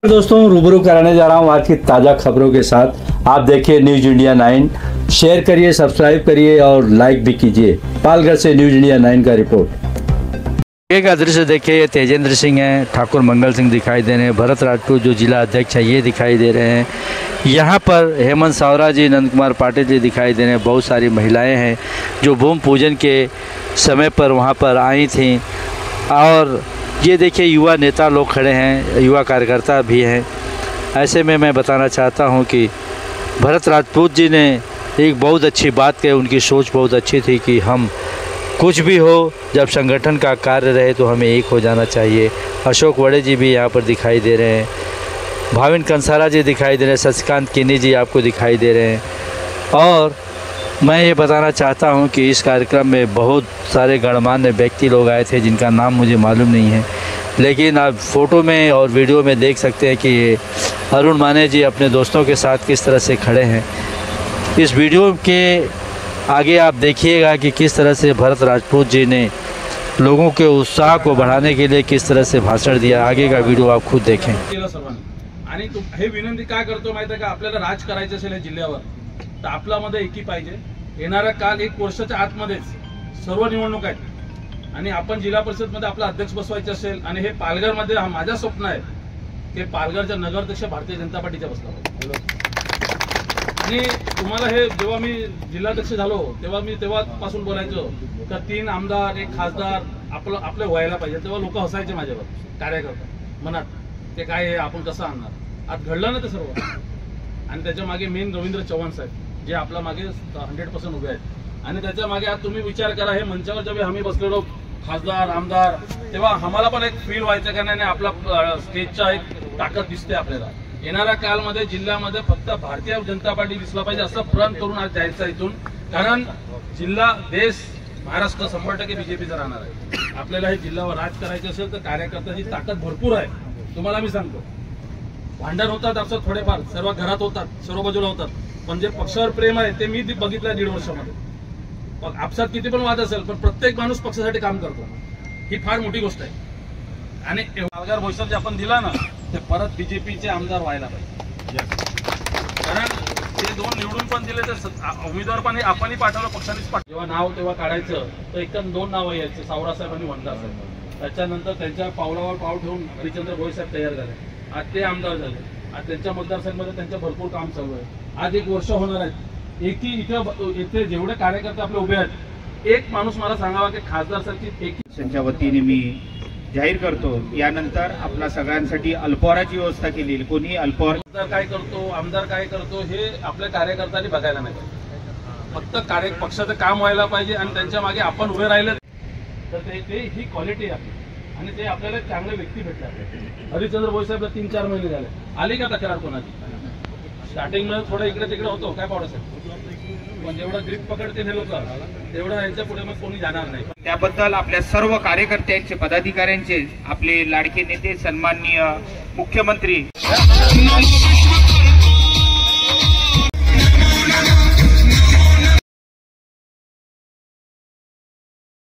दोस्तों रूबरू कराने जा रहा हूँ आज की ताज़ा खबरों के साथ। आप देखिए न्यूज़ इंडिया 9, शेयर करिए, सब्सक्राइब करिए और लाइक भी कीजिए। पालघर से न्यूज़ इंडिया 9 का रिपोर्ट। एक दृश्य देखिए, ये तेजेंद्र सिंह हैं, ठाकुर मंगल सिंह दिखाई दे रहे हैं, भरत राजपूत जो जिला अध्यक्ष है ये दिखाई दे रहे हैं। यहाँ पर हेमंत सावरा जी, नंद कुमार पाटिल जी दिखाई दे रहे हैं। बहुत सारी महिलाएँ हैं जो भूमि पूजन के समय पर वहाँ पर आई थीं। और ये देखिए युवा नेता लोग खड़े हैं, युवा कार्यकर्ता भी हैं। ऐसे में मैं बताना चाहता हूं कि भरत राजपूत जी ने एक बहुत अच्छी बात कही, उनकी सोच बहुत अच्छी थी कि हम कुछ भी हो, जब संगठन का कार्य रहे तो हमें एक हो जाना चाहिए। अशोक वड़े जी भी यहाँ पर दिखाई दे रहे हैं, भाविन कंसारा जी दिखाई दे रहे हैं, शशिकांत किन्नी जी आपको दिखाई दे रहे हैं। और मैं ये बताना चाहता हूं कि इस कार्यक्रम में बहुत सारे गणमान्य व्यक्ति लोग आए थे जिनका नाम मुझे मालूम नहीं है, लेकिन आप फ़ोटो में और वीडियो में देख सकते हैं कि अरुण माने जी अपने दोस्तों के साथ किस तरह से खड़े हैं। इस वीडियो के आगे आप देखिएगा कि किस तरह से भरत राजपूत जी ने लोगों के उत्साह को बढ़ाने के लिए किस तरह से भाषण दिया। आगे का वीडियो आप खुद देखें। आणि हे विनंती काय करतो माहिती आहे का, आपल्याला राज करायचं असेल जिल्ह्यावर तर आपल्यामध्ये एकी पाहिजे। येणारा काल 1 वर्षाच्या आतमध्येच सर्व निवडणूक आहेत आणि आपण जिल्हा परिषद मध्ये आपला अध्यक्ष बसवायचे असेल आणि हे पालघर मध्ये माझं स्वप्न आहे की पालघरच्या नगराध्यक्ष भारतीय जनता पार्टीचा बसला पाहिजे। आणि तुम्हाला हे जेव्हा मी जिल्हाध्यक्ष झालो तेव्हापासून बोलायचो तर 3 आमदार 1 खासदार आपलं व्हायला पाहिजे। तेव्हा लोक हसायचे माझ्यावर, कार्यकर्ता मनात ते काय आपण कसं आणणार। आज घडलं ना ते सर्व। आणि त्याच्या मागे मेन रवींद्र चव्हाण साहेब जे आपल्या मागे 100% उभे आहेत। आणि त्याच्या मागे आज तुम्ही विचार करा, हे मंचावर जेव्हा आम्ही बसलेलो खासदार आमदार तेव्हा आम्हाला पण एक फील व्हायचं का नाही आपला स्टेजचा एक ताकद दिसते आपल्याला। येणाऱ्या कालमध्ये जिल्ह्यामध्ये फक्त भारतीय जनता पार्टी दिसला पाहिजे असं प्रण करून आज जायचं इथून। कारण जिल्हा देश महाराष्ट्र 100% बीजेपीचा राहणार आहे। आपल्याला हे जिल्ह्यावर राज करायचं असेल तर कार्यकर्त्याची ताकद भरपूर आहे। तुम्हाला मी सांगतो, भांडण होतात असं थोडेफार सर्व घरात होतात, सर्व बाजूला होतात, पण जे पक्षावर प्रेम आहे ते मी बघितलं 1.5 वर्षामध्ये। आपसात किती पण वाद असेल पण प्रत्येक माणूस पक्षासाठी काम करतो, ही फार मोठी गोष्ट आहे। आणि पालघर भविष्यात जे आपण दिला ना ते परत बीजेपीचे आमदार व्हायला पाहिजे। कारण ते 2 निवडून पण दिले तर उमेदवार पण आपणही पाठवलं, पक्षानेच पाठवलं। जेव्हा नाव तेव्हा काढायचं तर एकदम 2 नावं यायचे, सावरा साहेब आणि वंदा साहेब। त्याच्यानंतर त्यांच्या पावलावर पाव ठेवून हरिचंद्र भोई साहेब तयार झाले, आज ते आमदार झाले। आज त्यांच्या मतदारसंघामध्ये त्यांचं भरपूर काम चालू आहे। आज 1 वर्ष होणार आहे। इथे जेवढे कार्यकर्ते आपले उभे आहेत, एक माणूस मला सांगावा की खासदारसाठी त्यांच्या वतीने मी जाहीर करतो, यानंतर आपल्या सगळ्यांसाठी अल्पहाराची व्यवस्था केली। कोणी अल्पहार काय करतो, आमदार काय करतो हे आपल्या कार्यकर्त्यांनी बघायला नाही पाहिजे। फक्त पक्षाचं काम व्हायला पाहिजे आणि त्यांच्या मागे आपण उभे राहिले तर ते ही क्वालिटी आहे आणि ते आपल्याला चांगले व्यक्ती भेटतात। हरिचंद्र भोई साहेबला 3-4 महिने झाले, आली का तक्रार कोणाची? स्टार्टिंग मध्ये थोडं इकडे तिकडे होतो, काय पावडा साहेब, पण जेवढा ग्रीप पकडते हे लोक तेवढं यांच्या पुढे मग कोणी जाणार नाही। त्याबद्दल आपल्या सर्व कार्यकर्त्यांचे, पदाधिकाऱ्यांचे, आपले लाडके नेते सन्माननीय मुख्यमंत्री